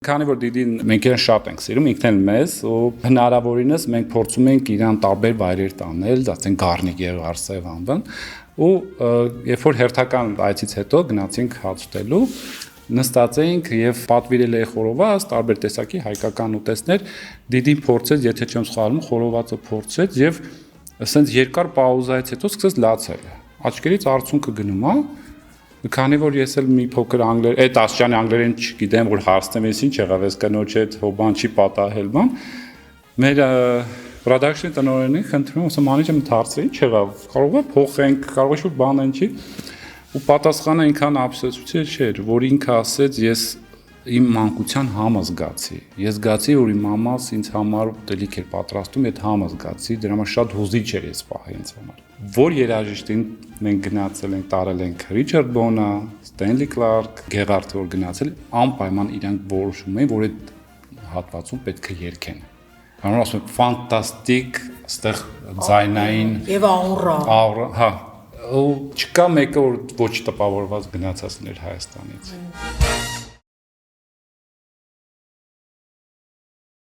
Քանի որ դիդին մենք իրեն շատ ենք սիրում, ինքն էլ մեզ, ու հնարավորինս մենք փորձում ենք իրան տարբեր վայրեր տանել, ասենք Գառնիկ Եղարսև անվան, ու երբ որ հերթական այցից հետո գնացինք հաց ուտելու, նստած էինք եւ պատվիրել էի խորոված, տարբեր տեսակի հայկական ուտեստներ, դիդին փորձեց, եթե չեմ սխալվում, խորովածը փորձեց եւ ասենց երկար պաուզայից հետո սկսեց լացել։ Աչքերից արցունքը գնում է։ Քանի որ ես էլ մի փոքր այդ աստիճանի անգլերեն չգիտեմ, որ հարցնեմ ես ինչ եղավ, ես կնոջ հետ հոբան չի պատահել բան։ Մեր production տնօրենին խնդրում եմ, ասում անիջը մտածրի, ինչ եղավ, կարող է փոխենք, կարող է շուտ բան են չի։ Ու պատասխանը այնքան ափսոսուցիչ չէր, որ ինքը ասեց, ես իմ մանկության համը զգացի։ Ես զգացի, որ իմ մամաս ինձ համար ուտելիք էր պատրաստում, այդ համը զգացի, դրա համար շատ հուզիչ էր ես պահի ինձ համար։ Որ երաժիշտին մենք գնացել ենք, տարել ենք Ռիչարդ Բոնը, Ստենլի Կլարկ, Գեղարդը որ գնացել, անպայման իրանք որոշում էին, որ այդ հատվածում պետք է երգեն։ Հանրով ասում եմ, ֆանտաստիկ, այստեղ ձայնային եւ աուրա, հա, ու չկա մեկը որ ոչ տպավորված գնացածներ Հայաստանից։